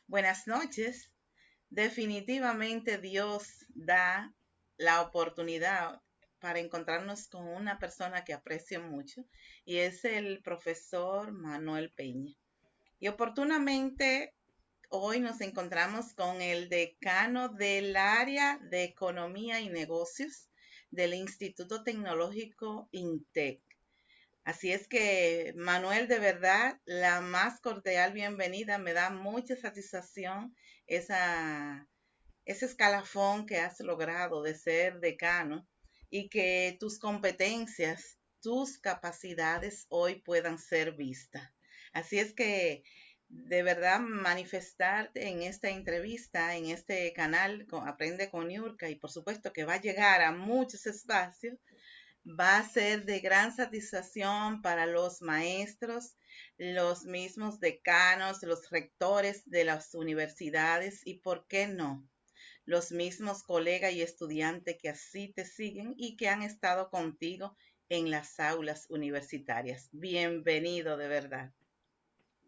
Buenas noches. Definitivamente Dios da la oportunidad para encontrarnos con una persona que aprecio mucho y es el profesor Manuel Peña. Y oportunamente hoy nos encontramos con el decano del área de Economía y Negocios del Instituto Tecnológico INTEC. Así es que, Manuel, de verdad, la más cordial bienvenida. Me da mucha satisfacción esa, ese escalafón que has logrado de ser decano y que tus competencias, tus capacidades hoy puedan ser vistas. Así es que, de verdad, manifestarte en esta entrevista, en este canal, Aprende con Yurka, y por supuesto que va a llegar a muchos espacios, va a ser de gran satisfacción para los maestros, los mismos decanos, los rectores de las universidades y, ¿por qué no?, los mismos colegas y estudiantes que así te siguen y que han estado contigo en las aulas universitarias. Bienvenido, de verdad.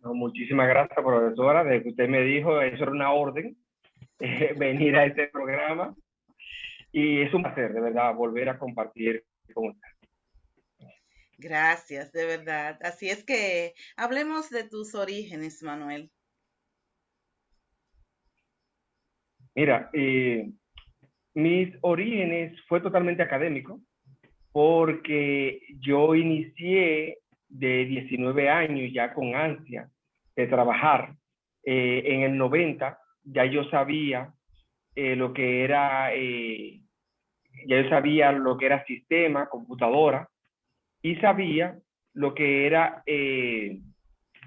No, muchísimas gracias, profesora. Desde que usted me dijo, eso era una orden, venir a este programa. Y es un placer, de verdad, volver a compartir con usted. Gracias, de verdad. Así es que hablemos de tus orígenes, Manuel. Mira, mis orígenes fue totalmente académico, porque yo inicié de 19 años ya con ansia de trabajar. En el 90 ya yo sabía lo que era, ya yo sabía lo que era sistema, computadora, y sabía lo que era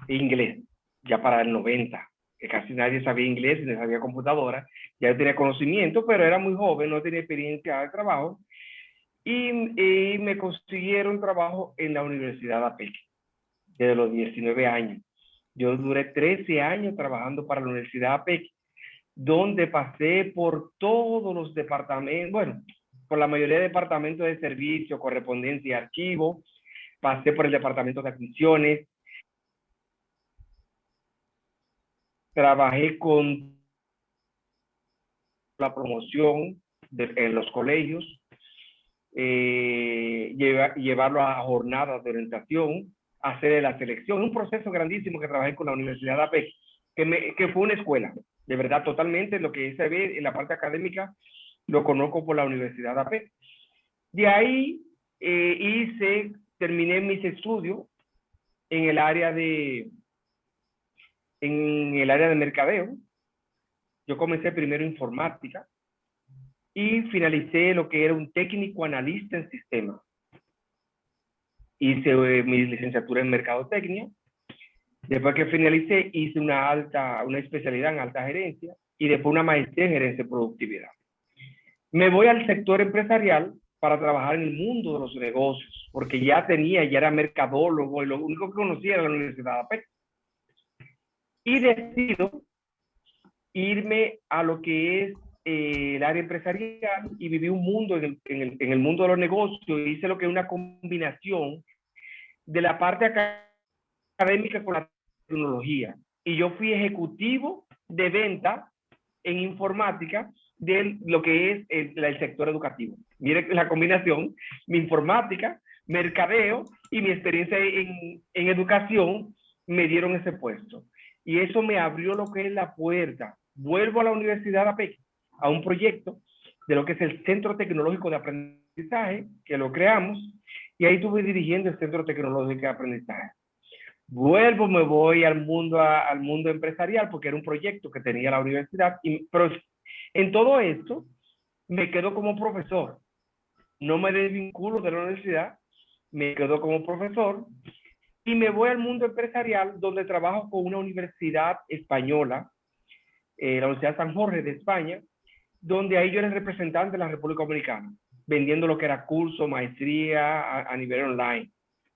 inglés, ya para el 90, que casi nadie sabía inglés y no sabía computadora. Ya yo tenía conocimiento, pero era muy joven, no tenía experiencia de trabajo, y me consiguieron trabajo en la Universidad APEC desde los 19 años. Yo duré 13 años trabajando para la Universidad APEC, donde pasé por todos los departamentos, bueno, por la mayoría de departamentos de servicio, correspondencia y archivo. Pasé por el departamento de admisiones, trabajé con la promoción en los colegios, llevarlo a jornadas de orientación, hacer la selección. Un proceso grandísimo que trabajé con la Universidad de APEC, que fue una escuela, de verdad, totalmente. Lo que se ve en la parte académica lo conozco por la Universidad de APEC. De ahí terminé mis estudios en el área de, en el área de mercadeo. Yo comencé primero informática y finalicé lo que era un técnico analista en sistemas. Hice mi licenciatura en mercadotecnia. Después que finalicé, hice una especialidad en alta gerencia y después una maestría en gerencia de productividad. Me voy al sector empresarial para trabajar en el mundo de los negocios, porque ya era mercadólogo y lo único que conocía era la Universidad de APEC. Y decido irme a lo que es el área empresarial y viví un mundo en el mundo de los negocios. Hice lo que es una combinación de la parte académica con la tecnología. Y yo fui ejecutivo de venta en informática de lo que es el sector educativo. Mire la combinación, mi informática, mercadeo y mi experiencia en educación me dieron ese puesto. Y eso me abrió lo que es la puerta. Vuelvo a la Universidad de APEC, a un proyecto de lo que es el Centro Tecnológico de Aprendizaje, que lo creamos, y ahí estuve dirigiendo el Centro Tecnológico de Aprendizaje. Vuelvo, me voy al mundo empresarial, porque era un proyecto que tenía la universidad, pero en todo esto me quedo como profesor. No me desvinculo de la universidad, me quedo como profesor y me voy al mundo empresarial, donde trabajo con una universidad española, la Universidad San Jorge de España, donde ahí yo era el representante de la República Dominicana, vendiendo lo que era curso, maestría a nivel online,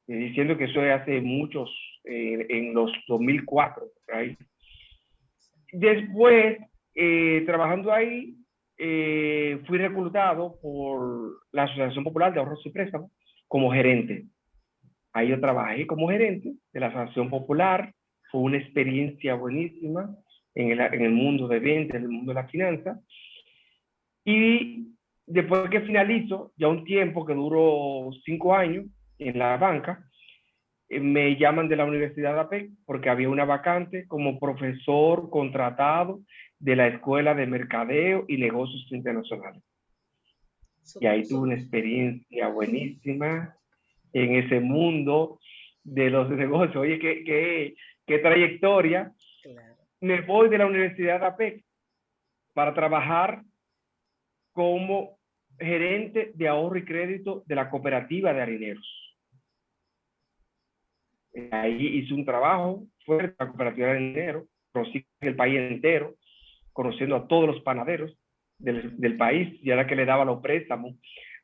diciendo que eso es hace muchos, en los 2004. ¿Right? Después, trabajando ahí, fui reclutado por la Asociación Popular de Ahorros y Préstamos como gerente. Ahí yo trabajé como gerente de la Asociación Popular. Fue una experiencia buenísima, en el mundo de ventas, en el mundo de la finanza. Y después que finalizo, ya un tiempo que duró 5 años en la banca, me llaman de la Universidad de APEC porque había una vacante como profesor contratado de la Escuela de Mercadeo y Negocios Internacionales. Y ahí tuve una experiencia buenísima en ese mundo de los negocios. Oye, qué trayectoria. Claro. Me voy de la Universidad de APEC para trabajar como gerente de ahorro y crédito de la cooperativa de harineros. Ahí hice un trabajo fuerte en la cooperativa de harineros, conocí el país entero, conociendo a todos los panaderos del país, y era que le daba los préstamos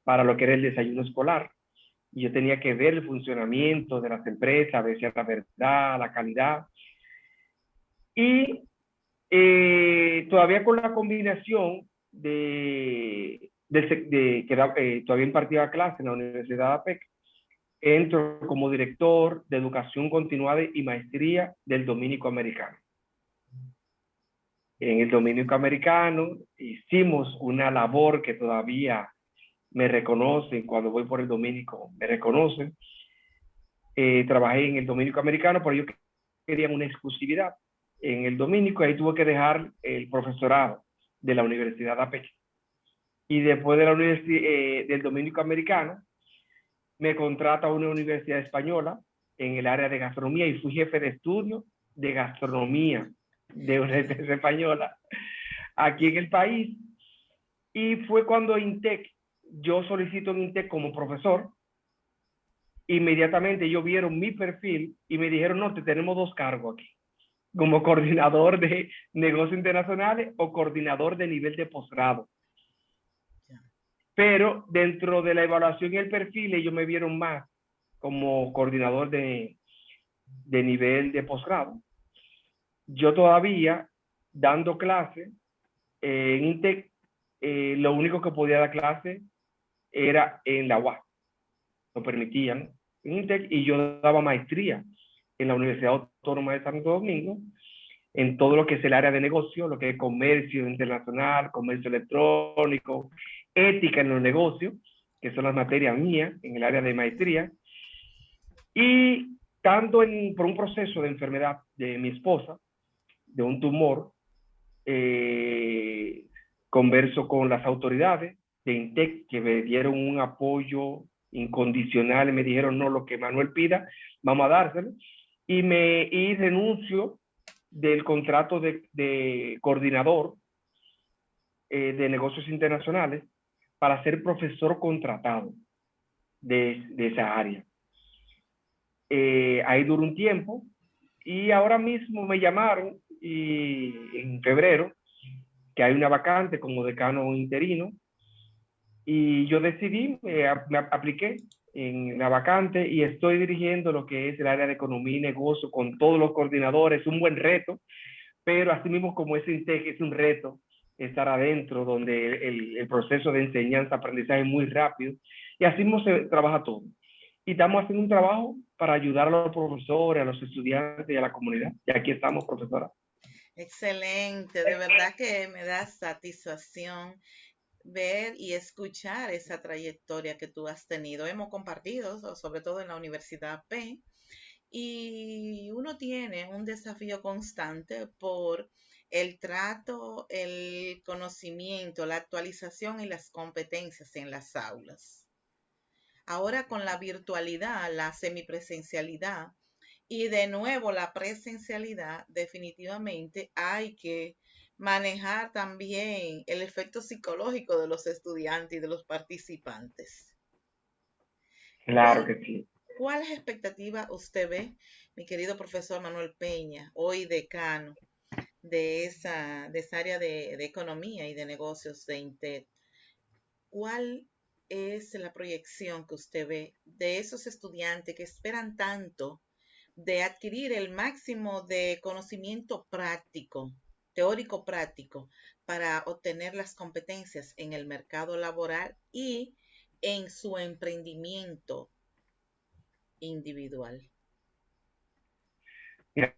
para lo que era el desayuno escolar. Y yo tenía que ver el funcionamiento de las empresas, ver si era verdad, la calidad. Y todavía con la combinación que todavía impartía clase en la Universidad de APEC, entro como director de educación continuada y maestría del Dominico Americano. En el Dominico Americano hicimos una labor que todavía me reconocen, cuando voy por el Dominico me reconocen. Trabajé en el Dominico Americano, pero yo quería una exclusividad en el Dominico, ahí tuve que dejar el profesorado de la Universidad de APEC. Y después de del Dominico Americano, me contrata a una universidad española en el área de gastronomía y fui jefe de estudio de gastronomía de una empresa española aquí en el país. Y fue cuando INTEC, yo solicito en INTEC como profesor. Inmediatamente ellos vieron mi perfil y me dijeron, no, te tenemos 2 cargos aquí, como coordinador de negocios internacionales o coordinador de nivel de posgrado. Pero dentro de la evaluación y el perfil, ellos me vieron más como coordinador de nivel de posgrado. Yo todavía dando clase en INTEC, lo único que podía dar clase era en la UAS, lo permitían en INTEC, y yo daba maestría en la Universidad Autónoma de Santo Domingo en todo lo que es el área de negocio, lo que es comercio internacional, comercio electrónico, ética en los negocios, que son las materias mías en el área de maestría. Y tanto por un proceso de enfermedad de mi esposa, de un tumor, converso con las autoridades de INTEC, que me dieron un apoyo incondicional y me dijeron, no, lo que Manuel pida, vamos a dárselo. Y renuncio del contrato de coordinador de negocios internacionales para ser profesor contratado de esa área. Ahí duró un tiempo y ahora mismo me llamaron en febrero que hay una vacante como decano interino y yo decidí, me apliqué en la vacante y estoy dirigiendo lo que es el área de economía y negocio con todos los coordinadores. Es un buen reto, pero así mismo como es INTEC, es un reto estar adentro, donde el proceso de enseñanza, aprendizaje es muy rápido, y así mismo se trabaja todo. Y estamos haciendo un trabajo para ayudar a los profesores, a los estudiantes y a la comunidad. Y aquí estamos, profesora. Excelente, de verdad que me da satisfacción ver y escuchar esa trayectoria que tú has tenido. Hemos compartido, sobre todo en la Universidad P, y uno tiene un desafío constante por el trato, el conocimiento, la actualización y las competencias en las aulas. Ahora con la virtualidad, la semipresencialidad y de nuevo la presencialidad, definitivamente hay que manejar también el efecto psicológico de los estudiantes y de los participantes. Claro que sí. ¿Cuáles expectativas usted ve, mi querido profesor Manuel Peña, hoy decano de esa área de economía y de negocios de INTEC? ¿Cuál es la proyección que usted ve de esos estudiantes que esperan tanto de adquirir el máximo de conocimiento práctico, teórico práctico, para obtener las competencias en el mercado laboral y en su emprendimiento individual? Mira,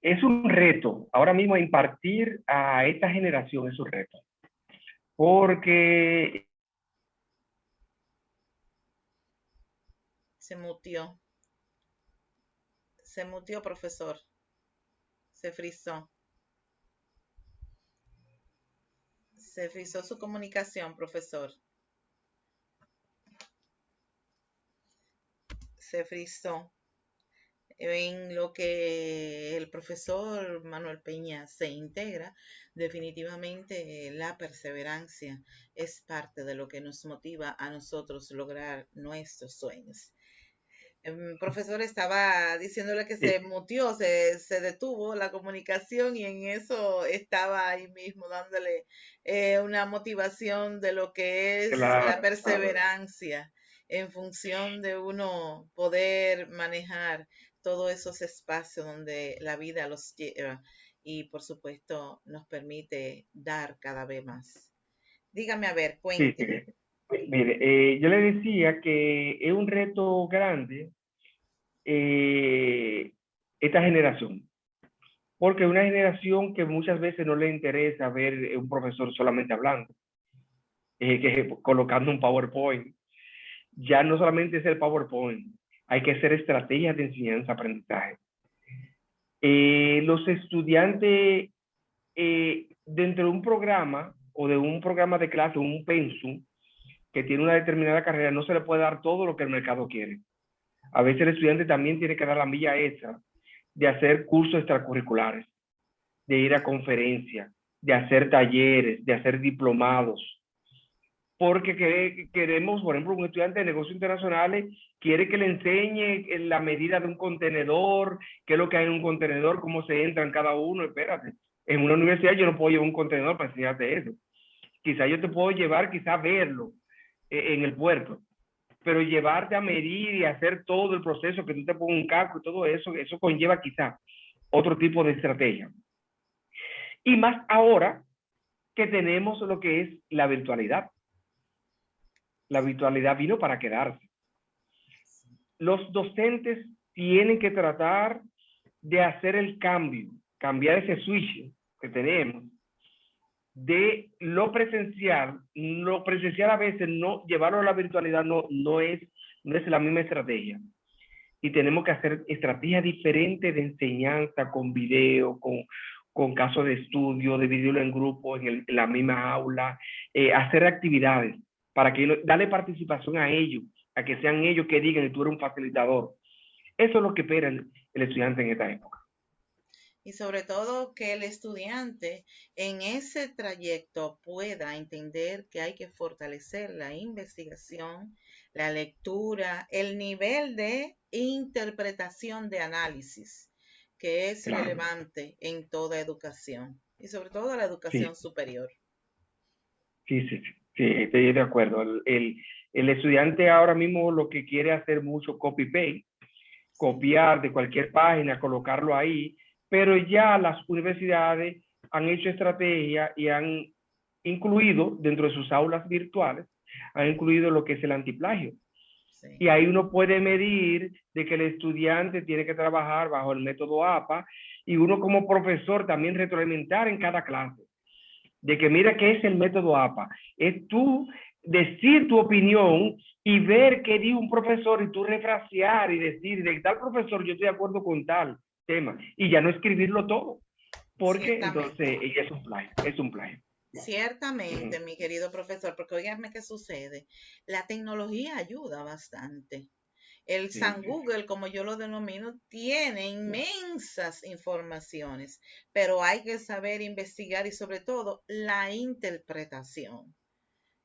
es un reto. Ahora mismo impartir a esta generación es un reto. Porque Se mutió. Se mutió, profesor. Se frizó. Se frizó su comunicación, profesor. Se frizó. En lo que el profesor Manuel Peña se integra, definitivamente la perseverancia es parte de lo que nos motiva a nosotros lograr nuestros sueños. El profesor estaba diciéndole que se mutió, se detuvo la comunicación y en eso estaba ahí mismo dándole una motivación de lo que es la claro, perseverancia en función de uno poder manejar todos esos espacios donde la vida los lleva y por supuesto nos permite dar cada vez más. Dígame, a ver, sí, sí. cuénteme. Mire, yo le decía que es un reto grande eh, esta generación, porque es una generación que muchas veces no le interesa ver un profesor solamente hablando, colocando un PowerPoint. Ya no solamente es el PowerPoint, hay que hacer estrategias de enseñanza-aprendizaje. Los estudiantes dentro de un programa o de un programa de clase, un pensum, que tiene una determinada carrera, no se le puede dar todo lo que el mercado quiere. A veces el estudiante también tiene que dar la milla extra de hacer cursos extracurriculares, de ir a conferencias, de hacer talleres, de hacer diplomados, porque queremos, por ejemplo, un estudiante de negocios internacionales quiere que le enseñe la medida de un contenedor, qué es lo que hay en un contenedor, cómo se entra en cada uno. Espérate, en una universidad yo no puedo llevar un contenedor para enseñarte eso. Quizá yo te puedo llevar, quizá verlo en el puerto, pero llevarte a medir y hacer todo el proceso, que tú te pongas un casco y todo eso, eso conlleva quizá otro tipo de estrategia. Y más ahora que tenemos lo que es la virtualidad. La virtualidad vino para quedarse. Los docentes tienen que tratar de hacer el cambio, cambiar ese switch que tenemos de lo presencial a veces no, llevarlo a la virtualidad no es la misma estrategia. Y tenemos que hacer estrategias diferentes de enseñanza con video, con casos de estudio, de video en grupo, en la misma aula, hacer actividades para que darle participación a ellos, a que sean ellos que digan que tú eres un facilitador. Eso es lo que espera el estudiante en esta época. Y sobre todo que el estudiante en ese trayecto pueda entender que hay que fortalecer la investigación, la lectura, el nivel de interpretación de análisis, que es Claro, relevante en toda educación y sobre todo la educación sí, superior. sí, estoy de acuerdo. El estudiante ahora mismo lo que quiere hacer mucho copy-paste, Sí, copiar de cualquier página, colocarlo ahí, pero ya las universidades han hecho estrategia y han incluido dentro de sus aulas virtuales, han incluido lo que es el antiplagio. sí. Y ahí uno puede medir de que el estudiante tiene que trabajar bajo el método APA y uno como profesor también retroalimentar en cada clase. De que mira qué es el método APA. Es tú decir tu opinión y ver qué dijo un profesor y tú refrasear y decir, de tal profesor yo estoy de acuerdo con tal tema. Y ya no escribirlo todo. Porque entonces Ciertamente. ella es un plagio. Es un plagio. Uh Ciertamente, -huh. mi querido profesor, porque oígame qué sucede. La tecnología ayuda bastante. El Sí, San sí, Google, como yo lo denomino, tiene inmensas informaciones, pero hay que saber investigar y sobre todo la interpretación.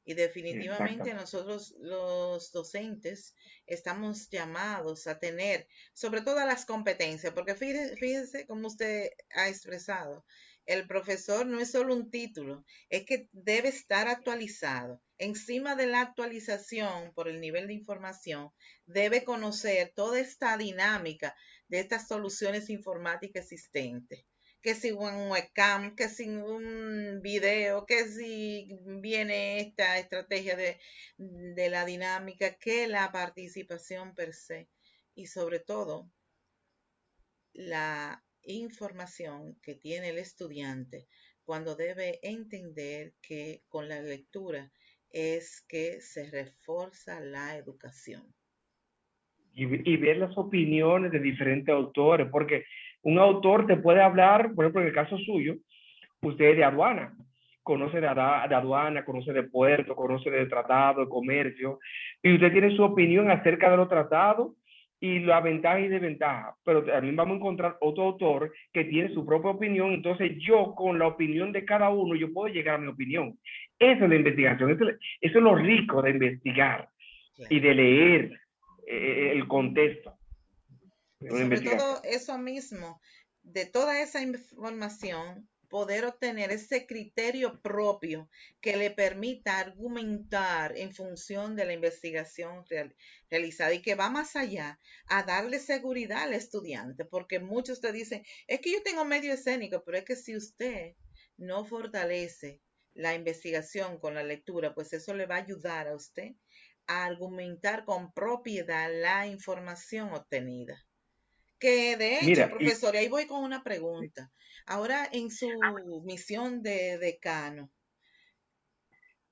Y definitivamente exactamente. nosotros los docentes estamos llamados a tener sobre todo las competencias, porque fíjese como usted ha expresado, el profesor no es solo un título, es que debe estar actualizado. Encima de la actualización por el nivel de información, debe conocer toda esta dinámica de estas soluciones informáticas existentes, que si un webcam, que si un video, que si viene esta estrategia de la dinámica, que la participación per se y sobre todo la información que tiene el estudiante cuando debe entender que con la lectura es que se refuerza la educación. Y ver las opiniones de diferentes autores, porque un autor te puede hablar, por ejemplo, en el caso suyo, usted es de aduana, conoce de aduana, conoce de puerto, conoce de tratado, de comercio, y usted tiene su opinión acerca de los tratados y la ventaja y desventaja, pero también vamos a encontrar otro autor que tiene su propia opinión, entonces yo con la opinión de cada uno, yo puedo llegar a mi opinión. Esa es la investigación, eso es lo rico de investigar y Claro. de leer el contexto de Y una sobre investigación. todo eso mismo, de toda esa información, poder obtener ese criterio propio que le permita argumentar en función de la investigación realizada y que va más allá a darle seguridad al estudiante, porque muchos te dicen, es que yo tengo medio escénico, pero es que si usted no fortalece la investigación con la lectura, pues eso le va a ayudar a usted a argumentar con propiedad la información obtenida. Que de hecho, Mira, y profesor, ahí voy con una pregunta. Ahora, en su misión de decano,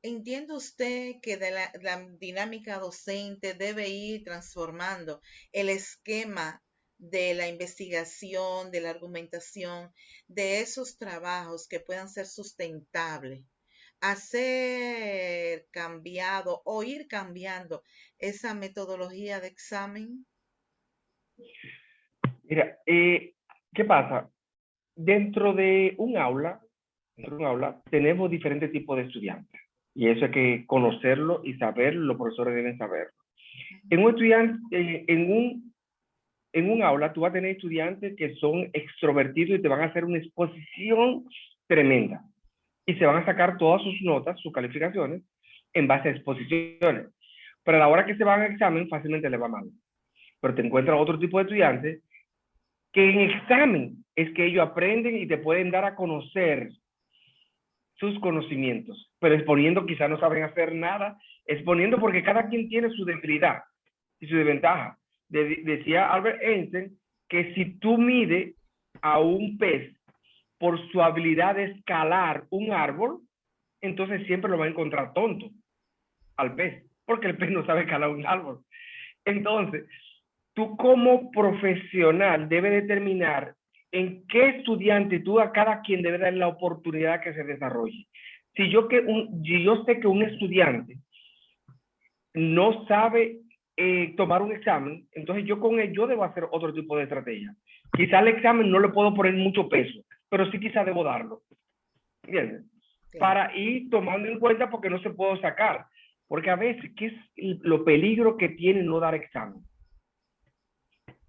¿entiende usted que de la dinámica docente debe ir transformando el esquema de la investigación, de la argumentación, de esos trabajos que puedan ser sustentables, a ser cambiado o ir cambiando esa metodología de examen? mira, ¿qué pasa? Dentro de un aula, tenemos diferentes tipos de estudiantes. Y eso hay que conocerlo y saberlo, los profesores deben saberlo. En un estudiante, en un aula, tú vas a tener estudiantes que son extrovertidos y te van a hacer una exposición tremenda. Y se van a sacar todas sus notas, sus calificaciones, en base a exposiciones. Pero a la hora que se van al examen, fácilmente le va mal. Pero te encuentras otro tipo de estudiantes que en examen es que ellos aprenden y te pueden dar a conocer sus conocimientos, pero exponiendo quizá no saben hacer nada, exponiendo porque cada quien tiene su debilidad y su desventaja. Decía Albert Einstein que si tú mides a un pez por su habilidad de escalar un árbol, entonces siempre lo va a encontrar tonto al pez, porque el pez no sabe escalar un árbol. Entonces, tú como profesional debes determinar en qué estudiante tú a cada quien debe dar la oportunidad que se desarrolle. Si yo sé que un estudiante no sabe tomar un examen, entonces yo con él yo debo hacer otro tipo de estrategia. Quizá el examen no le puedo poner mucho peso, pero sí quizá debo darlo. ¿Entiendes? Claro. Para ir tomando en cuenta porque no se puede sacar. Porque a veces, ¿qué es lo peligro que tiene no dar examen?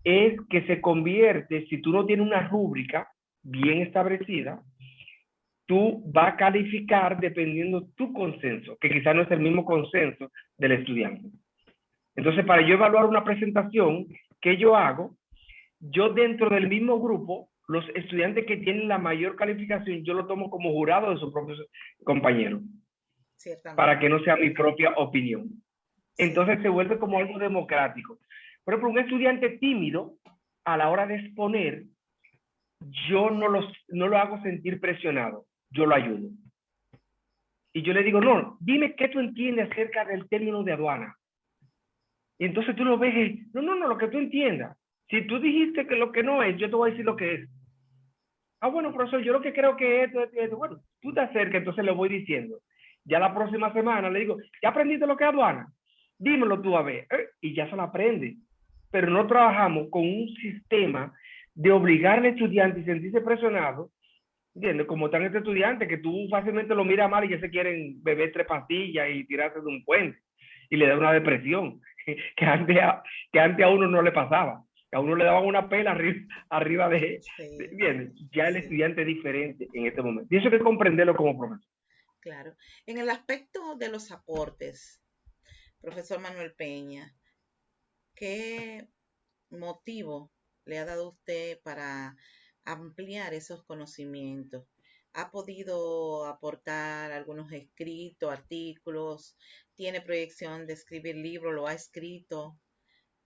Es que se convierte, si tú no tienes una rúbrica bien establecida, tú vas a calificar dependiendo tu consenso, que quizás no es el mismo consenso del estudiante. Entonces, para yo evaluar una presentación que yo hago, yo dentro del mismo grupo, los estudiantes que tienen la mayor calificación, yo lo tomo como jurado de sus propios compañeros, para Ciertamente, que no sea mi propia opinión. sí. Entonces se vuelve como algo democrático. Por ejemplo, un estudiante tímido, a la hora de exponer, yo no lo hago sentir presionado, yo lo ayudo. Y yo le digo, no, dime qué tú entiendes acerca del término de aduana. Y entonces tú lo ves y, no, lo que tú entiendas. Si tú dijiste que lo que no es, yo te voy a decir lo que es. Ah, bueno, profesor, yo lo que creo que es esto. Bueno, tú te acercas, entonces le voy diciendo. Ya la próxima semana le digo, ¿ya aprendiste lo que es aduana? Dímelo tú a ver. Y ya se lo aprende. Pero no trabajamos con un sistema de obligar al estudiante y sentirse presionado. ¿Entiendes? Como están estos estudiantes que tú fácilmente lo miras mal y ya se quieren beber 3 pastillas y tirarse de un puente y le da una depresión que antes a uno no le pasaba. A uno le daban una pela arriba Sí, bien, ya el sí, estudiante es diferente en este momento. Y eso hay que comprenderlo como profesor. claro. En el aspecto de los aportes, profesor Manuel Peña, ¿qué motivo le ha dado usted para ampliar esos conocimientos? ¿Ha podido aportar algunos escritos, artículos? ¿Tiene proyección de escribir libros? ¿Lo ha escrito?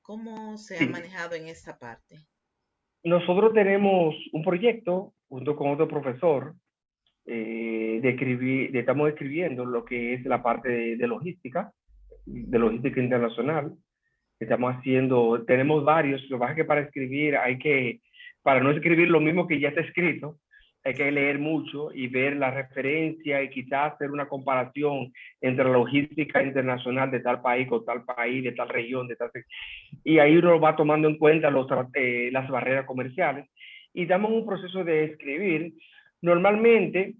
¿Cómo se ha Sí, manejado en esa parte? nosotros tenemos un proyecto junto con otro profesor estamos escribiendo lo que es la parte de logística internacional. Estamos haciendo, tenemos varios, lo que pasa es que para escribir para no escribir lo mismo que ya está escrito, hay que leer mucho y ver la referencia y quizás hacer una comparación entre la logística internacional de tal país con tal país, de tal región, y ahí uno va tomando en cuenta las barreras comerciales y damos un proceso de escribir. Normalmente,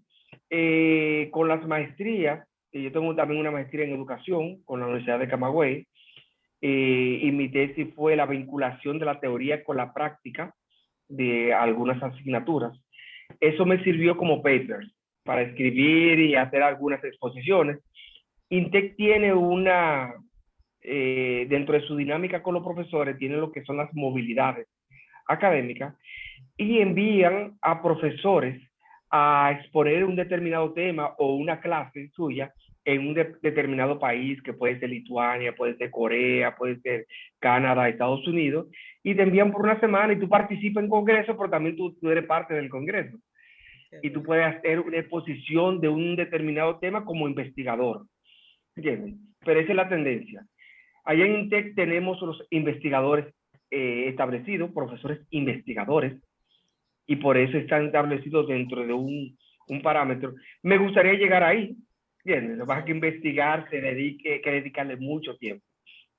con las maestrías, yo tengo también una maestría en educación con la Universidad de Camagüey, y mi tesis fue la vinculación de la teoría con la práctica de algunas asignaturas. Eso me sirvió como papers para escribir y hacer algunas exposiciones. INTEC tiene dentro de su dinámica con los profesores, tiene lo que son las movilidades académicas y envían a profesores a exponer un determinado tema o una clase suya en un determinado país, que puede ser Lituania, puede ser Corea, puede ser Canadá, Estados Unidos, y te envían por una semana y tú participas en congreso, pero también tú eres parte del congreso. Y tú puedes hacer una exposición de un determinado tema como investigador. ¿Entiendes? Pero esa es la tendencia. Allá en INTEC tenemos los investigadores establecidos, profesores investigadores, y por eso están establecidos dentro de un parámetro. Me gustaría llegar ahí, ¿entiendes? Lo que pasa es que investigar que dedicarle mucho tiempo,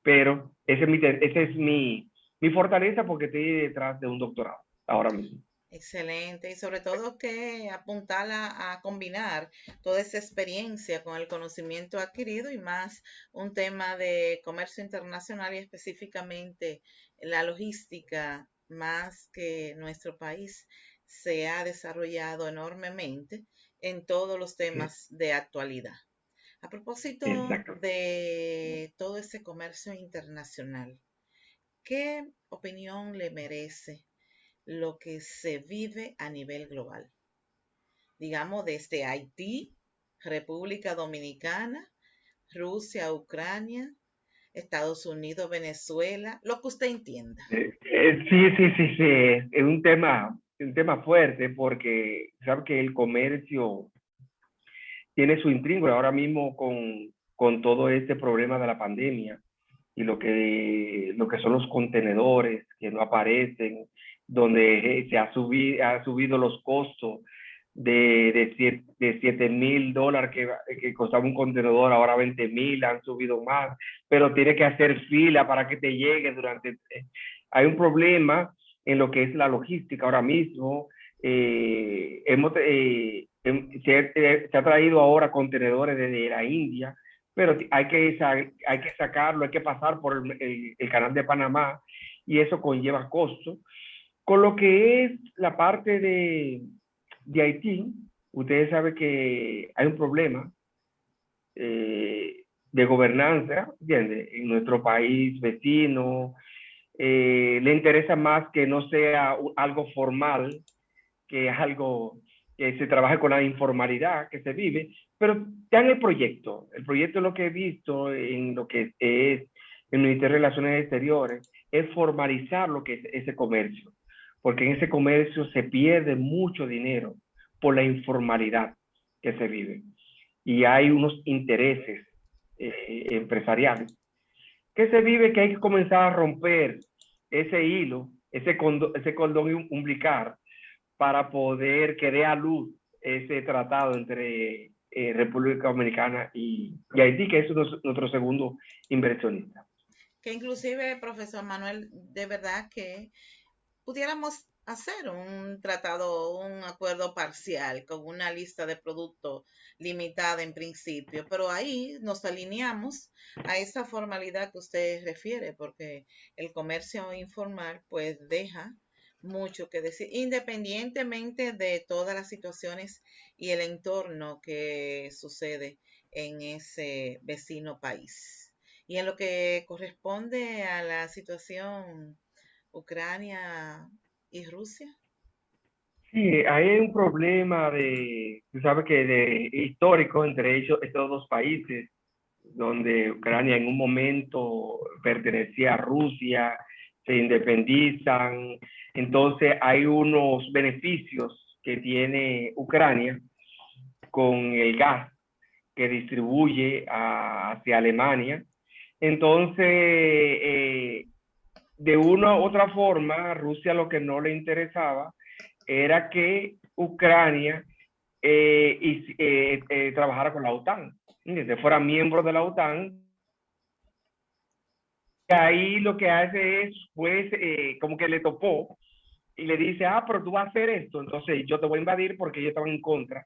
pero esa es mi fortaleza porque estoy detrás de un doctorado ahora mismo. Excelente, y sobre todo que apuntar a combinar toda esa experiencia con el conocimiento adquirido y más un tema de comercio internacional y específicamente la logística, más que nuestro país se ha desarrollado enormemente en todos los temas de actualidad. A propósito Exacto. de todo ese comercio internacional, ¿qué opinión le merece lo que se vive a nivel global? Digamos, desde Haití, República Dominicana, Rusia, Ucrania, Estados Unidos, Venezuela, lo que usted entienda. Sí. Es un tema fuerte porque sabe que el comercio tiene su intríngulo ahora mismo con todo este problema de la pandemia y lo que son los contenedores que no aparecen, donde ha subido los costos de $7,000 que costaba un contenedor, ahora 20,000, han subido más, pero tiene que hacer fila para que te llegue hay un problema en lo que es la logística ahora mismo. Se ha traído ahora contenedores desde la India, pero hay que sacarlo, hay que pasar por el canal de Panamá y eso conlleva costos. Con lo que es la parte de Haití, ustedes saben que hay un problema de gobernanza, ¿entiendes? En nuestro país vecino, le interesa más que no sea algo formal, que es algo que se trabaja con la informalidad que se vive, pero ya en el proyecto es lo que he visto en lo que es el Ministerio de Relaciones Exteriores, es formalizar lo que es ese comercio, porque en ese comercio se pierde mucho dinero por la informalidad que se vive y hay unos intereses empresariales que se vive, que hay que comenzar a romper ese hilo, ese cordón umbilical para poder que dé a luz ese tratado entre República Dominicana y Haití, que es nuestro segundo inversionista. Que inclusive, profesor Manuel, de verdad que pudiéramos hacer un tratado, un acuerdo parcial con una lista de productos limitada en principio, pero ahí nos alineamos a esa formalidad que usted refiere, porque el comercio informal pues deja mucho que decir, independientemente de todas las situaciones y el entorno que sucede en ese vecino país. Y en lo que corresponde a la situación Ucrania y Rusia. Sí, hay un problema tú sabes que histórico entre estos dos países, donde Ucrania en un momento pertenecía a Rusia se independizan. Entonces hay unos beneficios que tiene Ucrania con el gas que distribuye hacia Alemania. Entonces, de una u otra forma, a Rusia lo que no le interesaba era que Ucrania trabajara con la OTAN, que fuera miembro de la OTAN. Y ahí lo que hace es, pues, como que le topó y le dice, pero tú vas a hacer esto, entonces yo te voy a invadir porque ellos estaban en contra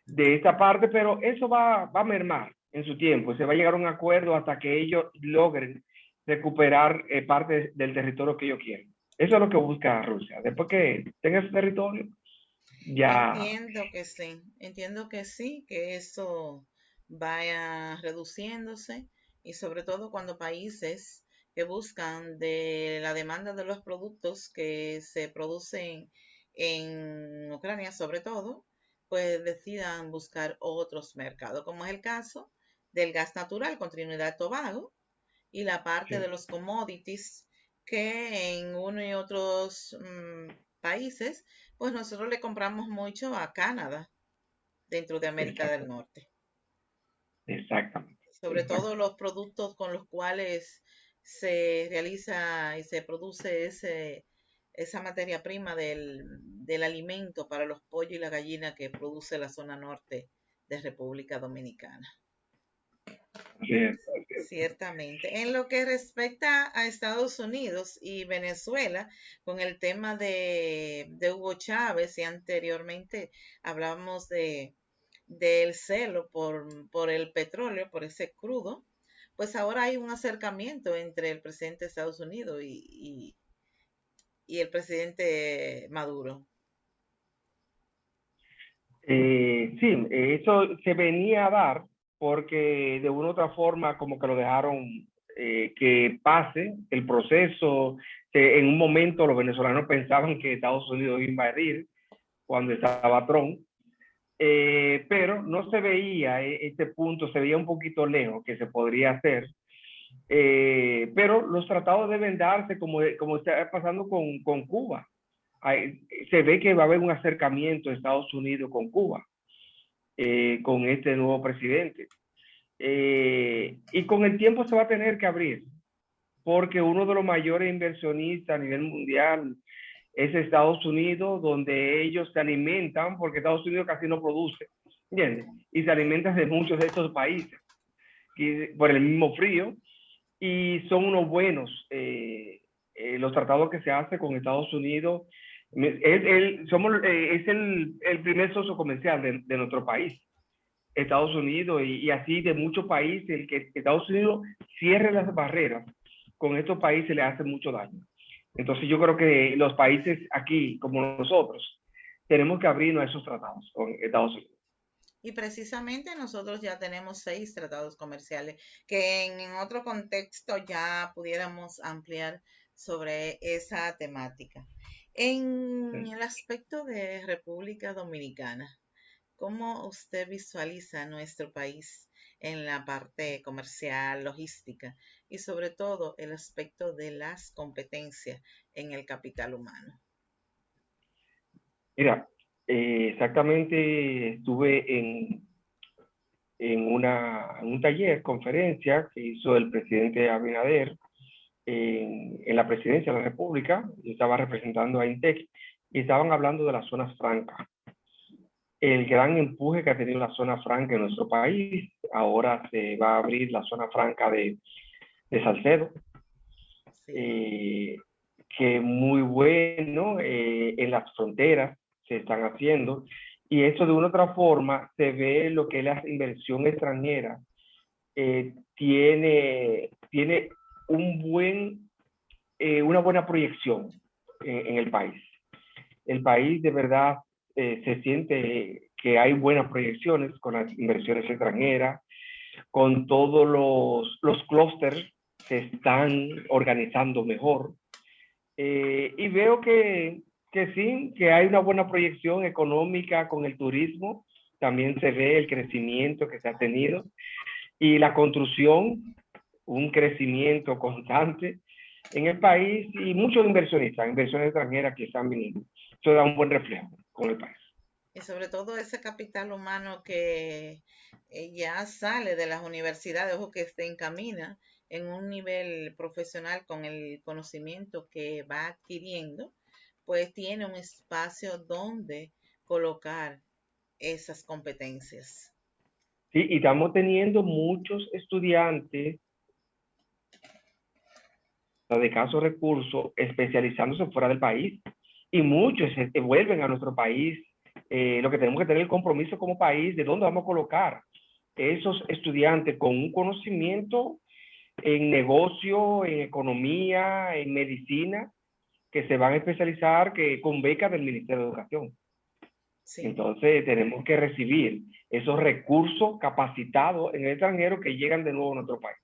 de esta parte, pero eso va a mermar en su tiempo, se va a llegar a un acuerdo hasta que ellos logren recuperar parte del territorio que ellos quieren. Eso es lo que busca Rusia. Después que tenga su territorio, ya... Entiendo que sí, que eso vaya reduciéndose y sobre todo cuando países que buscan de la demanda de los productos que se producen en Ucrania, sobre todo, pues decidan buscar otros mercados, como es el caso del gas natural con Trinidad y Tobago y la parte de Sí, los commodities que en uno y otros países, pues nosotros le compramos mucho a Canadá dentro de América del exactamente, Norte. exactamente, Sobre todo exactamente. los productos con los cuales se realiza y se produce esa materia prima del alimento para los pollos y la gallina que produce la zona norte de República Dominicana. Cierto, cierto. Ciertamente. En lo que respecta a Estados Unidos y Venezuela, con el tema de Hugo Chávez y anteriormente hablábamos del celo por el petróleo, por ese crudo, pues ahora hay un acercamiento entre el presidente de Estados Unidos y el presidente Maduro. Sí, eso se venía a dar porque de una u otra forma como que lo dejaron que pase el proceso. En un momento los venezolanos pensaban que Estados Unidos iba a invadir cuando estaba Trump, pero no se veía este punto, se veía un poquito lejos que se podría hacer. Pero los tratados deben darse como está pasando con Cuba. Se ve que va a haber un acercamiento de Estados Unidos con Cuba, con este nuevo presidente. Y con el tiempo se va a tener que abrir, porque uno de los mayores inversionistas a nivel mundial es Estados Unidos, donde ellos se alimentan, porque Estados Unidos casi no produce, ¿entiendes? Y se alimentan de muchos de estos países, por el mismo frío, y son unos buenos. Los tratados que se hacen con Estados Unidos, es el primer socio comercial de nuestro país. Estados Unidos y así de muchos países, el que Estados Unidos cierre las barreras con estos países le hace mucho daño. Entonces yo creo que los países aquí, como nosotros, tenemos que abrirnos a esos tratados con Estados Unidos. Y precisamente nosotros ya tenemos 6 tratados comerciales que en otro contexto ya pudiéramos ampliar sobre esa temática. En el aspecto de República Dominicana, ¿cómo usted visualiza nuestro país en la parte comercial, logística y sobre todo el aspecto de las competencias en el capital humano? Mira, exactamente estuve en un taller, conferencia que hizo el presidente Abinader en la presidencia de la República. Yo estaba representando a INTEC y estaban hablando de las zonas francas. El gran empuje que ha tenido la zona franca en nuestro país. Ahora se va a abrir la zona franca de Salcedo, Sí. que muy bueno, en las fronteras se están haciendo, y eso de una u otra forma se ve lo que es la inversión extranjera. Tiene una buena proyección en el país. El país de verdad se siente que hay buenas proyecciones con las inversiones extranjeras, con todos los clústeres se están organizando mejor. Y veo que sí, que hay una buena proyección económica con el turismo. También se ve el crecimiento que se ha tenido y la construcción, un crecimiento constante. en el país y muchos inversionistas, inversiones extranjeras que están viniendo. Eso da un buen reflejo con el país. Y sobre todo ese capital humano que ya sale de las universidades o que se encamina en un nivel profesional con el conocimiento que va adquiriendo, pues tiene un espacio donde colocar esas competencias. Sí, y estamos teniendo muchos estudiantes de casos recursos especializándose fuera del país y muchos vuelven a nuestro país. Lo que tenemos que tener el compromiso como país de dónde vamos a colocar esos estudiantes con un conocimiento en negocio, en economía, en medicina, que se van a especializar con becas del Ministerio de Educación. Sí. Entonces tenemos que recibir esos recursos capacitados en el extranjero que llegan de nuevo a nuestro país.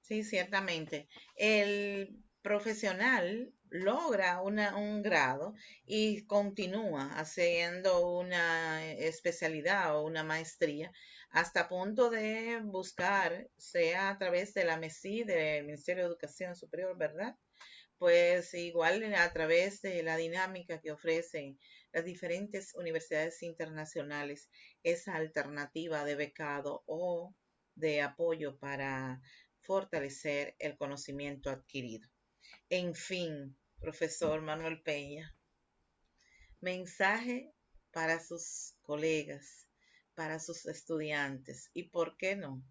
Sí, ciertamente. El profesional logra un grado y continúa haciendo una especialidad o una maestría hasta punto de buscar, sea a través de la MESI, del Ministerio de Educación Superior, ¿verdad? Pues igual a través de la dinámica que ofrecen las diferentes universidades internacionales, esa alternativa de becado o de apoyo para fortalecer el conocimiento adquirido. En fin, profesor Manuel Peña, mensaje para sus colegas, para sus estudiantes y, ¿por qué no?,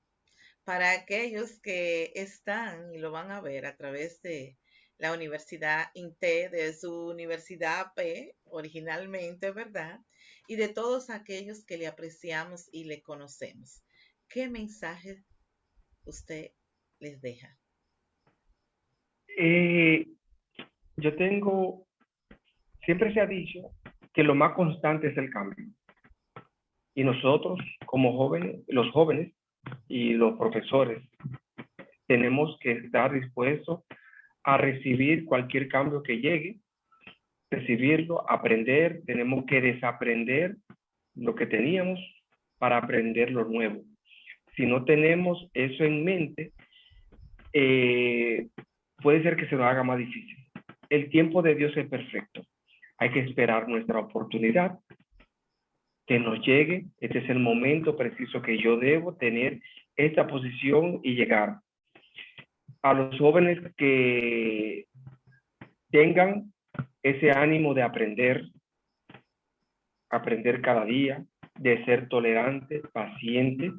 para aquellos que están y lo van a ver a través de la Universidad INTE, de su Universidad P, originalmente, ¿verdad? Y de todos aquellos que le apreciamos y le conocemos. ¿Qué mensaje usted les deja? Siempre se ha dicho que lo más constante es el cambio. Y nosotros, como jóvenes, los jóvenes y los profesores, tenemos que estar dispuestos a recibir cualquier cambio que llegue, recibirlo, aprender, tenemos que desaprender lo que teníamos para aprender lo nuevo. Si no tenemos eso en mente, puede ser que se nos haga más difícil. El tiempo de Dios es perfecto. Hay que esperar nuestra oportunidad, que nos llegue. Este es el momento preciso que yo debo tener esta posición y llegar. A los jóvenes que tengan ese ánimo de aprender cada día, de ser tolerante, paciente,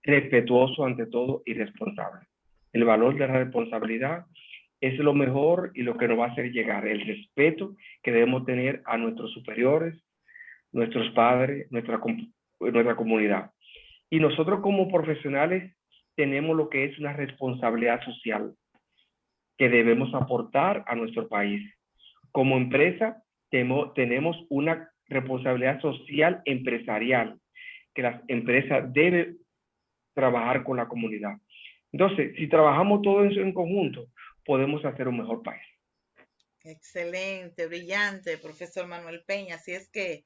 respetuoso ante todo y responsable. El valor de la responsabilidad es lo mejor y lo que nos va a hacer llegar, el respeto que debemos tener a nuestros superiores, nuestros padres, nuestra comunidad. Y nosotros como profesionales tenemos lo que es una responsabilidad social que debemos aportar a nuestro país. Como empresa tenemos una responsabilidad social empresarial, que las empresas deben trabajar con la comunidad. Entonces, si trabajamos todo eso en conjunto, podemos hacer un mejor país. Excelente, brillante, profesor Manuel Peña. Así es que,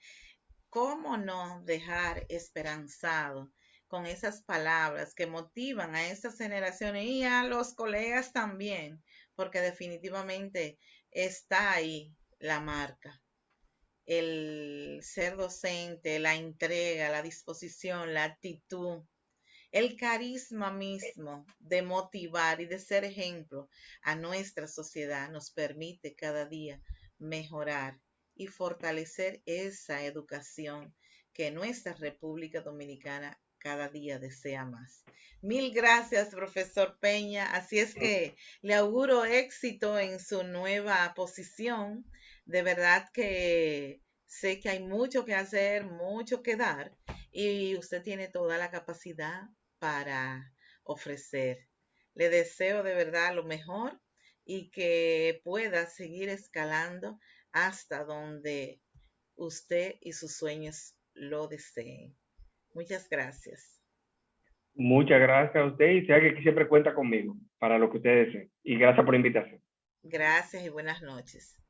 ¿cómo no dejar esperanzado con esas palabras que motivan a estas generaciones y a los colegas también? Porque definitivamente está ahí la marca. El ser docente, la entrega, la disposición, la actitud, el carisma mismo de motivar y de ser ejemplo a nuestra sociedad nos permite cada día mejorar y fortalecer esa educación que nuestra República Dominicana cada día desea más. Mil gracias, profesor Peña. Así es que le auguro éxito en su nueva posición. De verdad que sé que hay mucho que hacer, mucho que dar y usted tiene toda la capacidad para ofrecer. Le deseo de verdad lo mejor y que pueda seguir escalando hasta donde usted y sus sueños lo deseen. Muchas gracias. Muchas gracias a usted y sea que siempre cuenta conmigo para lo que usted desee. Y gracias por la invitación. Gracias y buenas noches.